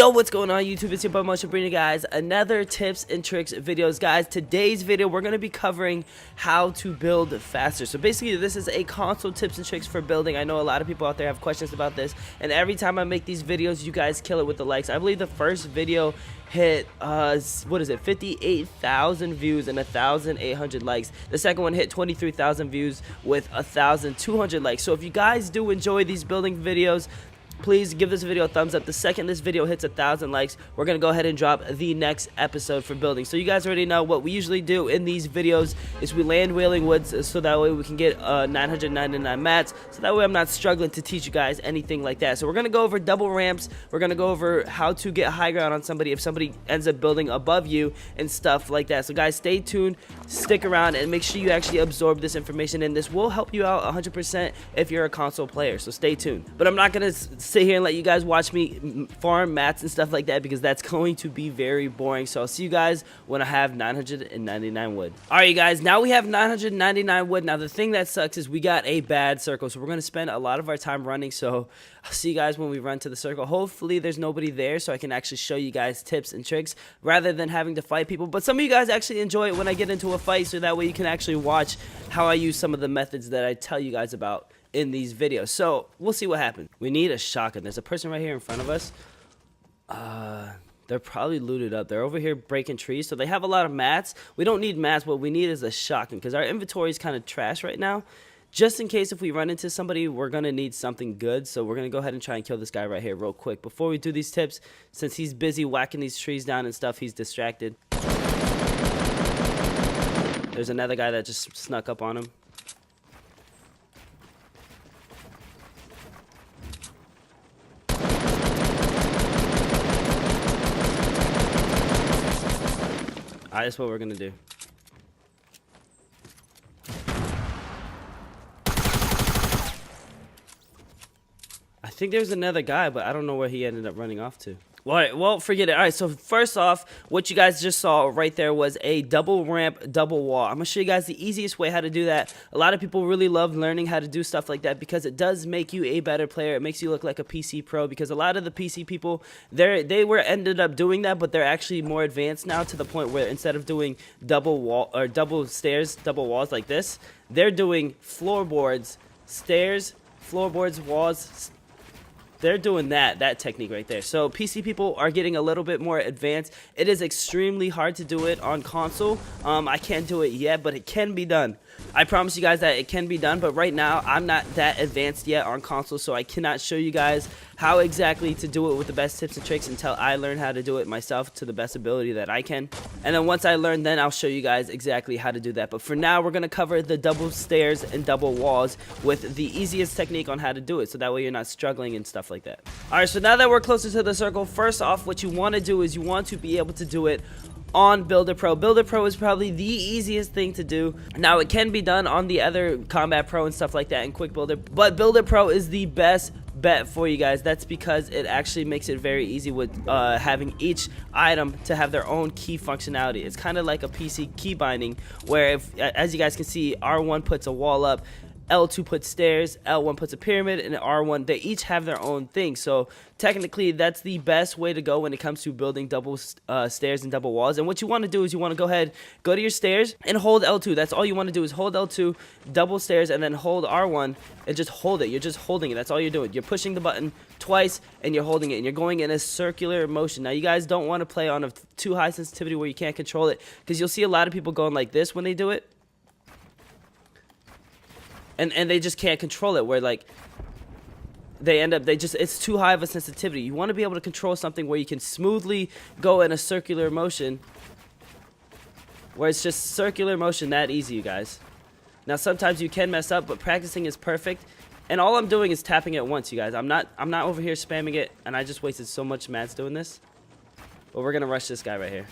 Yo, what's going on YouTube? It's your boy Motion bringing you guys another tips and tricks videos. Guys, today's video we're going to be covering how to build faster. So basically this is a console tips and tricks for building. I know a lot of people out there have questions about this, and every time I make these videos you guys kill it with the likes. I believe the first video hit 58,000 views and 1,800 likes. The second one hit 23,000 views with 1,200 likes. So if you guys do enjoy these building videos, please give this video a thumbs up. The second this video hits 1,000 likes, we're going to go ahead and drop the next episode for building. So you guys already know what we usually do in these videos is we land whaling woods so that way we can get 999 mats. So that way I'm not struggling to teach you guys anything like that. So we're going to go over double ramps. We're going to go over how to get high ground on somebody if somebody ends up building above you and stuff like that. So guys, stay tuned, stick around, and make sure you actually absorb this information. And this will help you out 100% if you're a console player. So stay tuned. But I'm not going to sit here and let you guys watch me farm mats and stuff like that because that's going to be very boring. So I'll see you guys when I have 999 wood. Alright you guys, now we have 999 wood. Now the thing that sucks is we got a bad circle, so we're going to spend a lot of our time running. So I'll see you guys when we run to the circle. Hopefully there's nobody there so I can actually show you guys tips and tricks rather than having to fight people. But some of you guys actually enjoy it when I get into a fight, so that way you can actually watch how I use some of the methods that I tell you guys about in these videos. So we'll see what happens. We need a shotgun. There's a person right here in front of us. They're probably looted up. They're over here breaking trees, so they have a lot of mats. We don't need mats. What we need is a shotgun because our inventory is kind of trash right now. Just in case if we run into somebody, we're gonna need something good. So we're gonna go ahead and try and kill this guy right here real quick. Before we do these tips, since he's busy whacking these trees down and stuff, he's distracted. There's another guy that just snuck up on him. Alright, that's what we're gonna do. I think there's another guy, but I don't know where he ended up running off to. Well, forget it. Alright, so first off, what you guys just saw right there was a double ramp, double wall. I'm going to show you guys the easiest way how to do that. A lot of people really love learning how to do stuff like that because it does make you a better player. It makes you look like a PC pro because a lot of the PC people, they were ended up doing that, but they're actually more advanced now to the point where instead of doing double wall or double stairs, double walls like this, they're doing floorboards, stairs, floorboards, walls. They're doing that technique right there. So PC people are getting a little bit more advanced. It is extremely hard to do it on console. I can't do it yet, but it can be done. I promise you guys that it can be done, but right now I'm not that advanced yet on console, so I cannot show you guys how exactly to do it with the best tips and tricks until I learn how to do it myself to the best ability that I can. And then once I learn, then I'll show you guys exactly how to do that. But for now, we're going to cover the double stairs and double walls with the easiest technique on how to do it, so that way you're not struggling and stuff like that. Alright, so now that we're closer to the circle, first off, what you want to do is you want to be able to do it on Builder Pro. Builder Pro is probably the easiest thing to do. Now it can be done on the other Combat Pro and stuff like that and Quick Builder, but Builder Pro is the best bet for you guys. That's because it actually makes it very easy with having each item to have their own key functionality. It's kind of like a PC key binding where if, as you guys can see, R1 puts a wall up, L2 puts stairs, L1 puts a pyramid, and R1, they each have their own thing. So technically that's the best way to go when it comes to building double stairs and double walls. And what you want to do is you want to go ahead, go to your stairs and hold L2. That's all you want to do is hold L2, double stairs, and then hold R1 and just hold it. You're just holding it. That's all you're doing. You're pushing the button twice and you're holding it, and you're going in a circular motion. Now you guys don't want to play on a too high sensitivity where you can't control it, because you'll see a lot of people going like this when they do it. And they just can't control it, where like they end up, it's too high of a sensitivity. You want to be able to control something where you can smoothly go in a circular motion, where it's just circular motion that easy, you guys. Now sometimes you can mess up, but practicing is perfect. And all I'm doing is tapping it once, you guys. I'm not over here spamming it, and I just wasted so much mats doing this. But we're gonna rush this guy right here.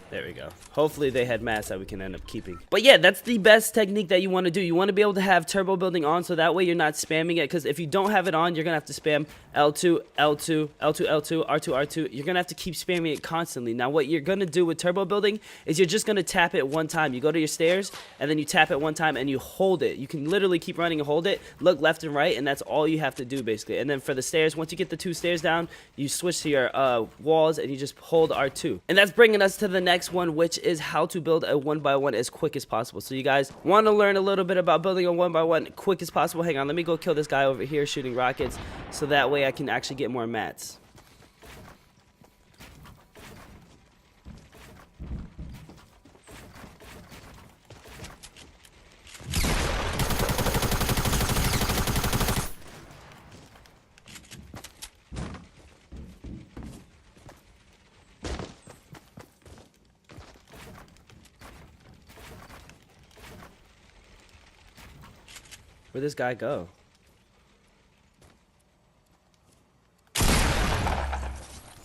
There we go. Hopefully they had mats that we can end up keeping. But yeah, that's the best technique that you want to do. You want to be able to have turbo building on, so that way you're not spamming it, because if you don't have it on, you're going to have to spam L2, L2, L2, L2, R2, R2. You're going to have to keep spamming it constantly. Now, what you're going to do with turbo building is you're just going to tap it one time. You go to your stairs, and then you tap it one time, and you hold it. You can literally keep running and hold it, look left and right, and that's all you have to do, basically. And then for the stairs, once you get the 2 stairs down, you switch to your walls, and you just hold R2. And that's bringing us to the next one, which is how to build a 1x1 as quick as possible. So you guys want to learn a little bit about building a 1x1 quick as possible? Hang on, let me go kill this guy over here shooting rockets, so that way I can actually get more mats. Where'd this guy go?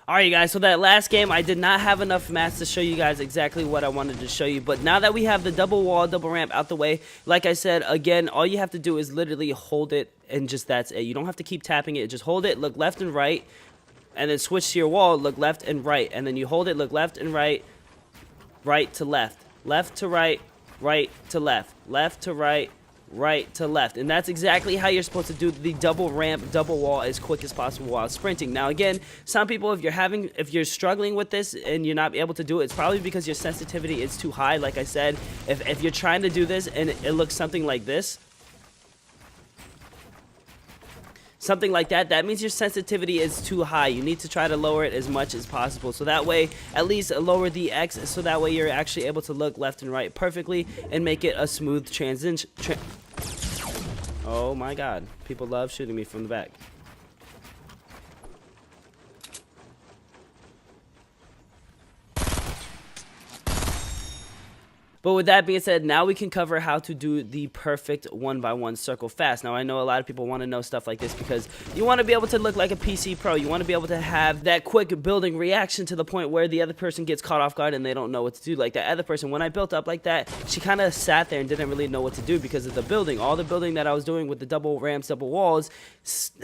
Alright, you guys, so that last game, I did not have enough mats to show you guys exactly what I wanted to show you. But now that we have the double wall, double ramp out the way, like I said, again, all you have to do is literally hold it, and just that's it. You don't have to keep tapping it. Just hold it, look left and right, and then switch to your wall, look left and right. And then you hold it, look left and right, right to left, left to right, right to left, left to right, right to left. And that's exactly how you're supposed to do the double ramp, double wall as quick as possible while sprinting. Now again, some people, if you're struggling with this and you're not able to do it, it's probably because your sensitivity is too high. Like I said, if you're trying to do this and it looks something like this, something like that, that means your sensitivity is too high. You need to try to lower it as much as possible, so that way, at least lower the X, so that way you're actually able to look left and right perfectly and make it a smooth transition. Oh my god, people love shooting me from the back. But with that being said, now we can cover how to do the perfect 1x1 circle fast. Now, I know a lot of people want to know stuff like this because you want to be able to look like a PC pro. You want to be able to have that quick building reaction to the point where the other person gets caught off guard and they don't know what to do. Like that other person, when I built up like that, she kind of sat there and didn't really know what to do because of the building. All the building that I was doing with the double ramps, double walls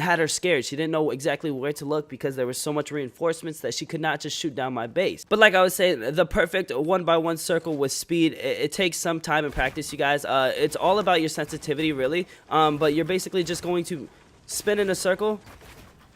had her scared. She didn't know exactly where to look because there was so much reinforcements that she could not just shoot down my base. But like I was saying, the perfect 1x1 circle with speed, it takes some time and practice, you guys. It's all about your sensitivity, really. But you're basically just going to spin in a circle,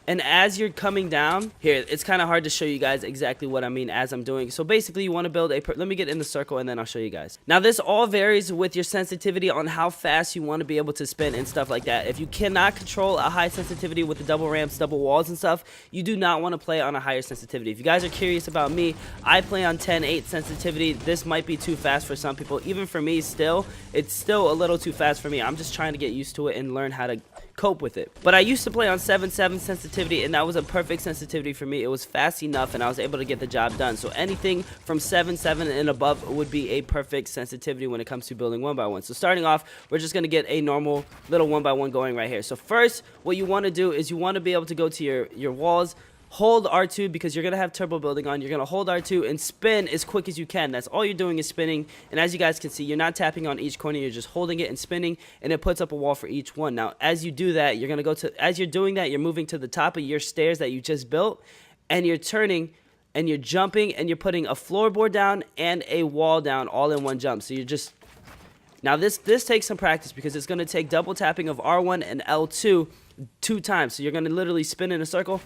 and as you're coming down here, it's kind of hard to show you guys exactly what I mean as I'm doing. So basically, you want to build a let me get in the circle and then I'll show you guys. Now this all varies with your sensitivity on how fast you want to be able to spin and stuff like that. If you cannot control a high sensitivity with the double ramps, double walls and stuff, you do not want to play on a higher sensitivity. If you guys are curious about me, I play on 10/8 sensitivity. This might be too fast for some people. Even for me, it's still a little too fast for me. I'm just trying to get used to it and learn how to cope with it. But I used to play on 7/7 sensitivity, and that was a perfect sensitivity for me. It was fast enough and I was able to get the job done. So anything from 7/7 and above would be a perfect sensitivity when it comes to building 1x1. So starting off, we're just going to get a normal little 1x1 going right here. So first, what you want to do is you want to be able to go to your walls, hold R2 because you're going to have turbo building on. You're going to hold R2 and spin as quick as you can. That's all you're doing is spinning. And as you guys can see, you're not tapping on each corner. You're just holding it and spinning, and it puts up a wall for each one. Now, as you do that, you're going to go to, as you're doing that, you're moving to the top of your stairs that you just built, and you're turning and you're jumping and you're putting a floorboard down and a wall down all in one jump. So you're just, now this takes some practice because it's going to take double tapping of R1 and L2 2 times. So you're going to literally spin in a circle,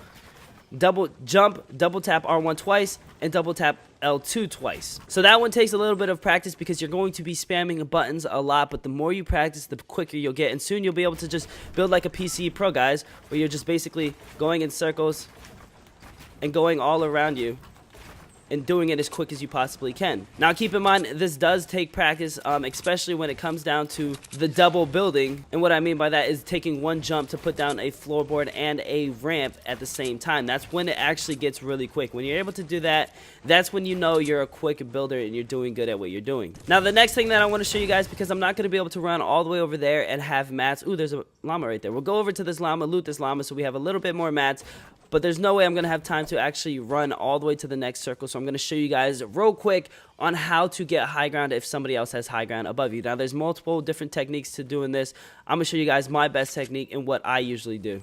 double jump, double tap R1 twice, and double tap L2 twice. So that one takes a little bit of practice because you're going to be spamming buttons a lot, but the more you practice, the quicker you'll get, and soon you'll be able to just build like a PC pro, guys, where you're just basically going in circles and going all around you and doing it as quick as you possibly can. Now keep in mind, this does take practice, especially when it comes down to the double building. And what I mean by that is taking one jump to put down a floorboard and a ramp at the same time. That's when it actually gets really quick. When you're able to do that, that's when you know you're a quick builder and you're doing good at what you're doing. Now the next thing that I want to show you guys, because I'm not going to be able to run all the way over there and have mats. Ooh, there's a llama right there. We'll go over to this llama, loot this llama so we have a little bit more mats. but there's no way I'm going to have time to actually run all the way to the next circle. So I'm going to show you guys real quick on how to get high ground if somebody else has high ground above you. Now, there's multiple different techniques to doing this. I'm going to show you guys my best technique and what I usually do.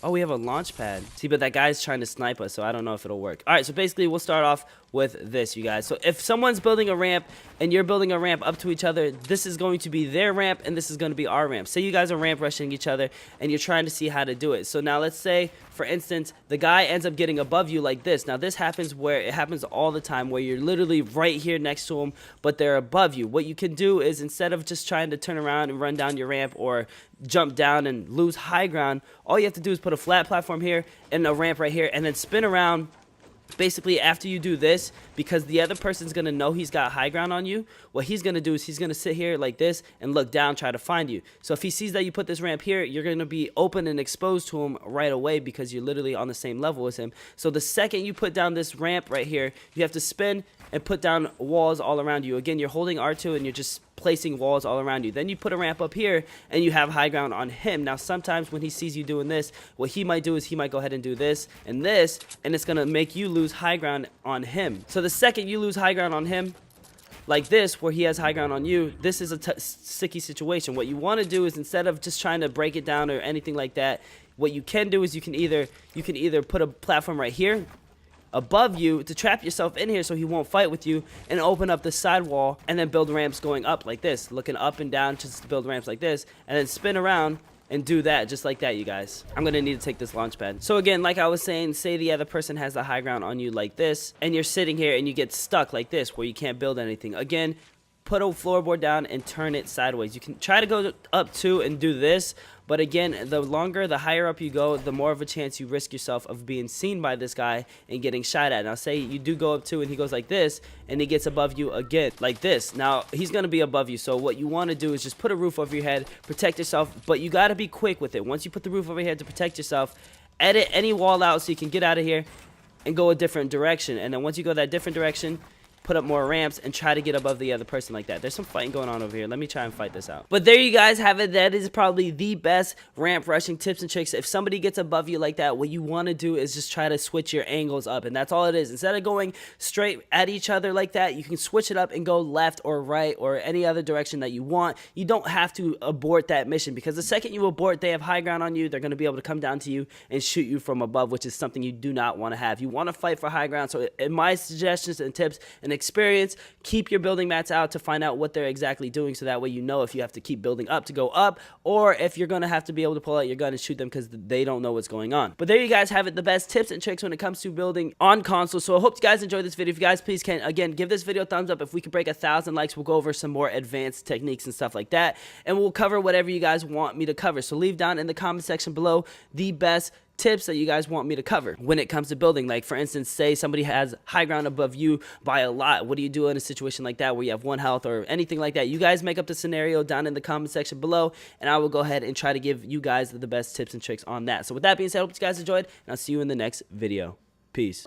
Oh, we have a launch pad. See, but that guy's trying to snipe us, so I don't know if it'll work. All right, so basically we'll start off with this, you guys. So if someone's building a ramp and you're building a ramp up to each other, this is going to be their ramp and this is going to be our ramp. Say you guys are ramp rushing each other and you're trying to see how to do it. So now let's say, for instance, the guy ends up getting above you like this. Now this happens where it happens all the time, where you're literally right here next to them, but they're above you. What you can do is, instead of just trying to turn around and run down your ramp or jump down and lose high ground, all you have to do is put a flat platform here and a ramp right here and then spin around. Basically, after you do this, because the other person's going to know he's got high ground on you, what he's going to do is he's going to sit here like this and look down, try to find you. So if he sees that you put this ramp here, you're going to be open and exposed to him right away because you're literally on the same level as him. So the second you put down this ramp right here, you have to spin and put down walls all around you. Again, you're holding R2 and you're just placing walls all around you. Then you put a ramp up here and you have high ground on him. Now sometimes when he sees you doing this, what he might do is he might go ahead and do this, and it's going to make you lose high ground on him. So the second you lose high ground on him, like this, where he has high ground on you, this is a sticky situation. What you want to do is, instead of just trying to break it down or anything like that, what you can do is you can either put a platform right here above you to trap yourself in here so he won't fight with you, and open up the side wall and then build ramps going up like this, looking up and down just to build ramps like this, and then spin around and do that just like that, you guys. I'm gonna need to take this launch pad. So again, like I was saying, say the other person has the high ground on you like this, and you're sitting here and you get stuck like this where you can't build anything. Again, put a floorboard down and turn it sideways. You can try to go up too and do this, but again, the higher up you go, the more of a chance you risk yourself of being seen by this guy and getting shot at. Now say you do go up too and he goes like this and he gets above you again like this. Now he's going to be above you, so what you want to do is just put a roof over your head, protect yourself, but you got to be quick with it. Once you put the roof over your head to protect yourself, edit any wall out so you can get out of here and go a different direction. And then once you go that different direction, put up more ramps and try to get above the other person like that. There's some fighting going on over here. Let me try and fight this out. But there you guys have it. That is probably the best ramp rushing tips and tricks. If somebody gets above you like that, what you want to do is just try to switch your angles up, and that's all it is. Instead of going straight at each other like that, you can switch it up and go left or right or any other direction that you want. You don't have to abort that mission, because the second you abort, they have high ground on you. They're going to be able to come down to you and shoot you from above, which is something you do not want to have. You want to fight for high ground. So in my suggestions and tips and experience, keep your building mats out to find out what they're exactly doing, so that way you know if you have to keep building up to go up, or if you're going to have to be able to pull out your gun and shoot them because they don't know what's going on. But there you guys have it, the best tips and tricks when it comes to building on console. So I hope you guys enjoyed this video. If you guys please can, again, give this video a thumbs up. If we can break 1,000 likes, we'll go over some more advanced techniques and stuff like that, and we'll cover whatever you guys want me to cover. So leave down in the comment section below the best tips that you guys want me to cover when it comes to building. Like, for instance, say somebody has high ground above you by a lot. What do you do in a situation like that where you have 1 health or anything like that? You guys make up the scenario down in the comment section below, and I will go ahead and try to give you guys the best tips and tricks on that. So with that being said, I hope you guys enjoyed, and I'll see you in the next video. Peace.